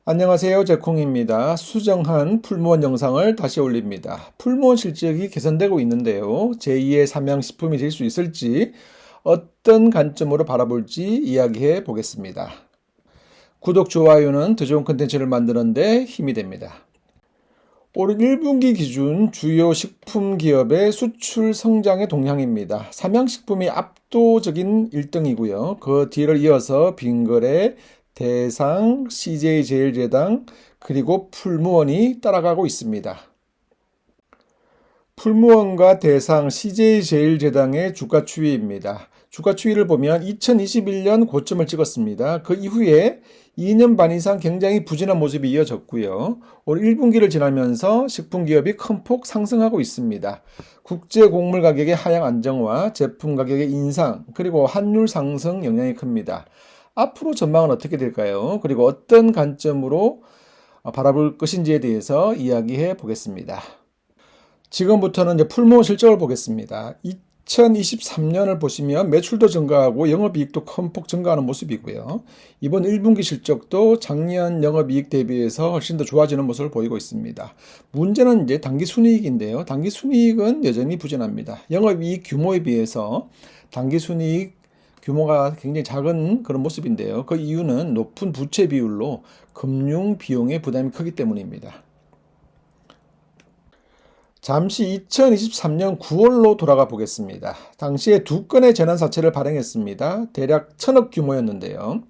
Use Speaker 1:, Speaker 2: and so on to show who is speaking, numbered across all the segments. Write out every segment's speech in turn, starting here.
Speaker 1: 안녕하세요. 제콩입니다. 수정한 풀무원 영상을 다시 올립니다. 풀무원 실적이 개선되고 있는데요. 제2의 삼양식품이 될 수 있을지 어떤 관점으로 바라볼지 이야기해 보겠습니다. 구독, 좋아요는 더 좋은 컨텐츠를 만드는 데 힘이 됩니다. 올 1분기 기준 주요 식품 기업의 수출 성장의 동향입니다. 삼양식품이 압도적인 1등이고요. 그 뒤를 이어서 빙그레, 대상, CJ제일제당, 그리고 풀무원이 따라가고 있습니다. 풀무원과 대상, CJ제일제당의 주가 추이입니다. 주가 추이를 보면 2021년 고점을 찍었습니다. 그 이후에 2년 반 이상 굉장히 부진한 모습이 이어졌고요. 올 1분기를 지나면서 식품기업이 큰 폭 상승하고 있습니다. 국제 곡물 가격의 하향 안정화, 제품 가격의 인상, 그리고 환율 상승 영향이 큽니다. 앞으로 전망은 어떻게 될까요? 그리고 어떤 관점으로 바라볼 것인지에 대해서 이야기해 보겠습니다. 지금부터는 이제 풀무원 실적을 보겠습니다. 2023년을 보시면 매출도 증가하고 영업이익도 큰 폭 증가하는 모습이고요. 이번 1분기 실적도 작년 영업이익 대비해서 훨씬 더 좋아지는 모습을 보이고 있습니다. 문제는 이제 당기순이익인데요. 당기순이익은 여전히 부진합니다. 영업이익 규모에 비해서 당기순이익 규모가 굉장히 작은 그런 모습인데요. 그 이유는 높은 부채 비율로 금융 비용의 부담이 크기 때문입니다. 잠시 2023년 9월로 돌아가 보겠습니다. 당시에 2건의 재난사채를 발행했습니다. 대략 1000억 규모였는데요.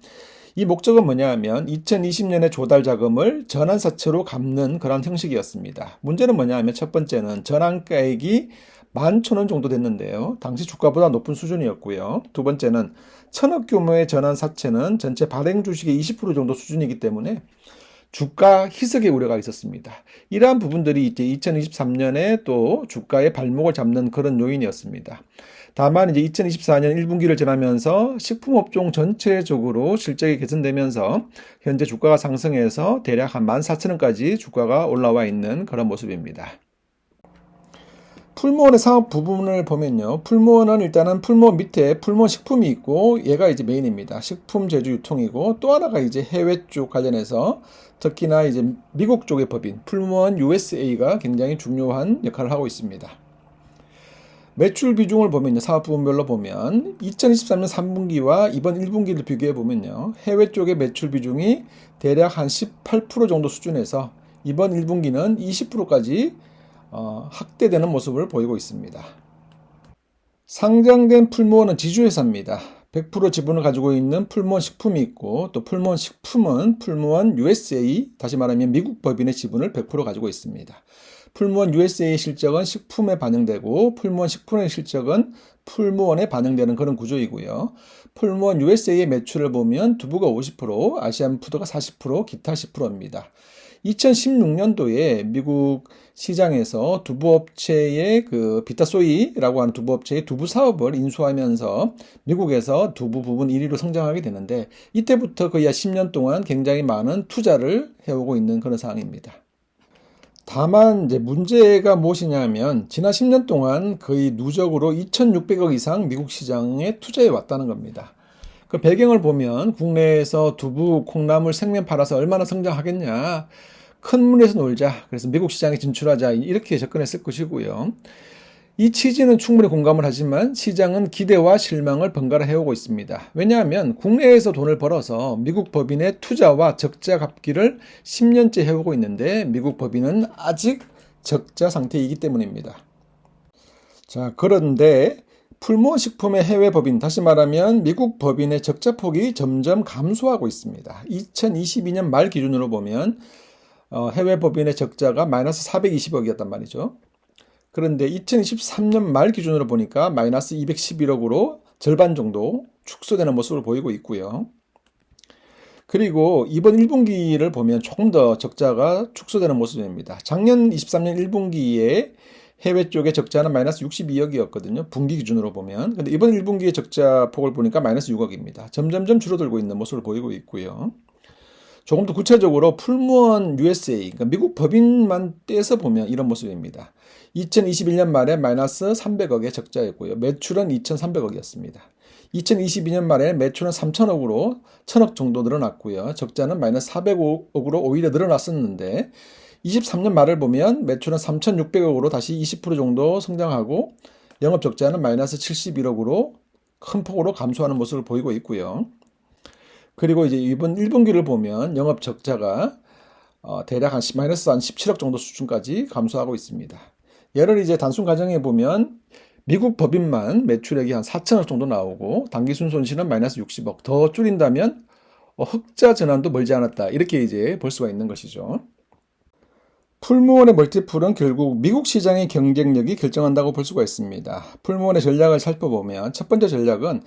Speaker 1: 이 목적은 뭐냐 하면 2020년에 조달 자금을 전환사채로 갚는 그런 형식이었습니다. 문제는 뭐냐 하면 첫 번째는 전환가액이 11,000원 정도 됐는데요. 당시 주가보다 높은 수준이었고요. 두 번째는 1000억 규모의 전환사채는 전체 발행 주식의 20% 정도 수준이기 때문에 주가 희석의 우려가 있었습니다. 이러한 부분들이 이제 2023년에 또 주가의 발목을 잡는 그런 요인이었습니다. 다만 이제 2024년 1분기를 지나면서 식품업종 전체적으로 실적이 개선되면서 현재 주가가 상승해서 대략 한 14,000원까지 주가가 올라와 있는 그런 모습입니다. 풀무원의 사업 부분을 보면요. 풀무원은 일단은 풀무원 밑에 풀무원 식품이 있고 얘가 이제 메인입니다. 식품 제조 유통이고 또 하나가 이제 해외 쪽 관련해서 특히나 이제 미국 쪽의 법인 풀무원 USA가 굉장히 중요한 역할을 하고 있습니다. 매출 비중을 보면요. 사업 부분별로 보면 2023년 3분기와 이번 1분기를 비교해 보면요. 해외 쪽의 매출 비중이 대략 한 18% 정도 수준에서 이번 1분기는 20%까지 확대되는 모습을 보이고 있습니다. 상장된 풀무원은 지주회사입니다. 100% 지분을 가지고 있는 풀무원 식품이 있고 또 풀무원 식품은 풀무원 USA, 다시 말하면 미국 법인의 지분을 100% 가지고 있습니다. 풀무원 USA 실적은 식품에 반영되고 풀무원 식품의 실적은 풀무원에 반영되는 그런 구조이고요. 풀무원 USA의 매출을 보면 두부가 50%, 아시안푸드가 40%, 기타 10%입니다. 2016년도에 미국 시장에서 두부업체의 그 비타소이라고 하는 두부업체의 두부 사업을 인수하면서 미국에서 두부 부분 1위로 성장하게 되는데 이때부터 거의 10년 동안 굉장히 많은 투자를 해오고 있는 그런 상황입니다. 다만 이제 문제가 무엇이냐면 지난 10년 동안 거의 누적으로 2,600억 이상 미국 시장에 투자해 왔다는 겁니다. 그 배경을 보면 국내에서 두부, 콩나물, 생면 팔아서 얼마나 성장하겠냐. 큰 문에서 놀자. 그래서 미국 시장에 진출하자. 이렇게 접근했을 것이고요. 이 취지는 충분히 공감을 하지만 시장은 기대와 실망을 번갈아 해오고 있습니다. 왜냐하면 국내에서 돈을 벌어서 미국 법인의 투자와 적자 갚기를 10년째 해오고 있는데 미국 법인은 아직 적자 상태이기 때문입니다. 자, 그런데 풀무원 식품의 해외 법인, 다시 말하면 미국 법인의 적자 폭이 점점 감소하고 있습니다. 2022년 말 기준으로 보면 해외 법인의 적자가 마이너스 420억이었단 말이죠. 그런데 2023년 말 기준으로 보니까 마이너스 211억으로 절반 정도 축소되는 모습을 보이고 있고요. 그리고 이번 1분기를 보면 조금 더 적자가 축소되는 모습입니다. 작년 23년 1분기에 해외 쪽의 적자는 마이너스 62억이었거든요. 분기 기준으로 보면. 근데 이번 1분기의 적자 폭을 보니까 마이너스 6억입니다. 점점점 줄어들고 있는 모습을 보이고 있고요. 조금 더 구체적으로 풀무원 USA, 그러니까 미국 법인만 떼서 보면 이런 모습입니다. 2021년 말에 마이너스 300억의 적자였고요. 매출은 2,300억이었습니다. 2022년 말에 매출은 3천억으로 1천억 정도 늘어났고요. 적자는 마이너스 400억으로 오히려 늘어났었는데 23년 말을 보면 매출은 3,600억으로 다시 20% 정도 성장하고 영업 적자는 마이너스 71억으로 큰 폭으로 감소하는 모습을 보이고 있고요. 그리고 이제 이번 1분기를 보면 영업 적자가 대략 마이너스 한 17억 정도 수준까지 감소하고 있습니다. 얘를 이제 단순 가정해 보면 미국 법인만 매출액이 한 4천억 정도 나오고 당기순 손실은 마이너스 60억. 더 줄인다면 흑자 전환도 멀지 않았다. 이렇게 이제 볼 수가 있는 것이죠. 풀무원의 멀티플은 결국 미국 시장의 경쟁력이 결정한다고 볼 수가 있습니다. 풀무원의 전략을 살펴보면 첫 번째 전략은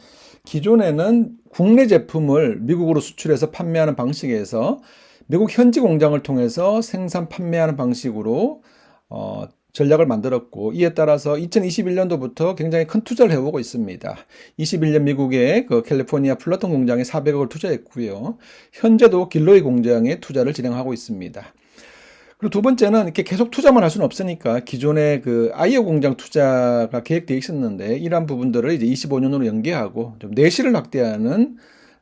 Speaker 1: 기존에는 국내 제품을 미국으로 수출해서 판매하는 방식에서 미국 현지 공장을 통해서 생산 판매하는 방식으로 전략을 만들었고, 이에 따라서 2021년도부터 굉장히 큰 투자를 해오고 있습니다. 21년 미국의 그 캘리포니아 플러턴 공장에 400억을 투자했고요. 현재도 길로이 공장에 투자를 진행하고 있습니다. 그리고 두 번째는 이렇게 계속 투자만 할 수는 없으니까 기존의 그 아이오 공장 투자가 계획되어 있었는데 이러한 부분들을 이제 25년으로 연계하고 좀 내실을 확대하는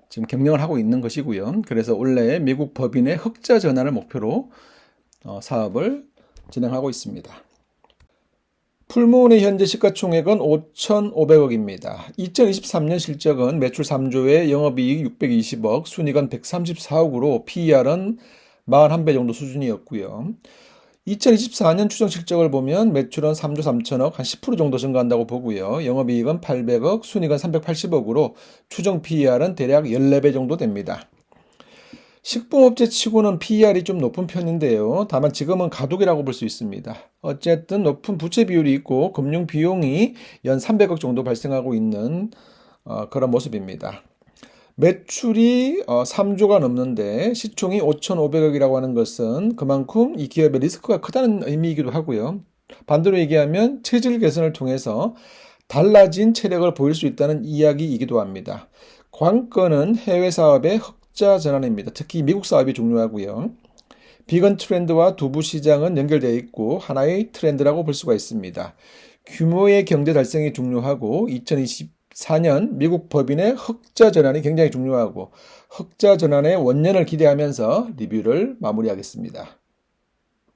Speaker 1: 지금 경영을 하고 있는 것이고요. 그래서 원래 미국 법인의 흑자 전환을 목표로 사업을 진행하고 있습니다. 풀무원의 현재 시가총액은 5,500억입니다. 2023년 실적은 매출 3조에 영업이익 620억, 순이익은 134억으로 PER은 41배 정도 수준이었고요. 2024년 추정 실적을 보면 매출은 3조 3천억, 한 10% 정도 증가한다고 보고요. 영업이익은 800억, 순이익은 380억으로 추정 PER은 대략 14배 정도 됩니다. 식품업체 치고는 PER이 좀 높은 편인데요. 다만 지금은 가독이라고 볼 수 있습니다. 어쨌든 높은 부채 비율이 있고 금융 비용이 연 300억 정도 발생하고 있는 그런 모습입니다. 매출이 3조가 넘는데 시총이 5,500억이라고 하는 것은 그만큼 이 기업의 리스크가 크다는 의미이기도 하고요. 반대로 얘기하면 체질 개선을 통해서 달라진 체력을 보일 수 있다는 이야기이기도 합니다. 관건은 해외 사업의 흑자 전환입니다. 특히 미국 사업이 중요하고요. 비건 트렌드와 두부 시장은 연결되어 있고 하나의 트렌드라고 볼 수가 있습니다. 규모의 경제 달성이 중요하고 2024년 미국 법인의 흑자 전환이 굉장히 중요하고 흑자 전환의 원년을 기대하면서 리뷰를 마무리하겠습니다.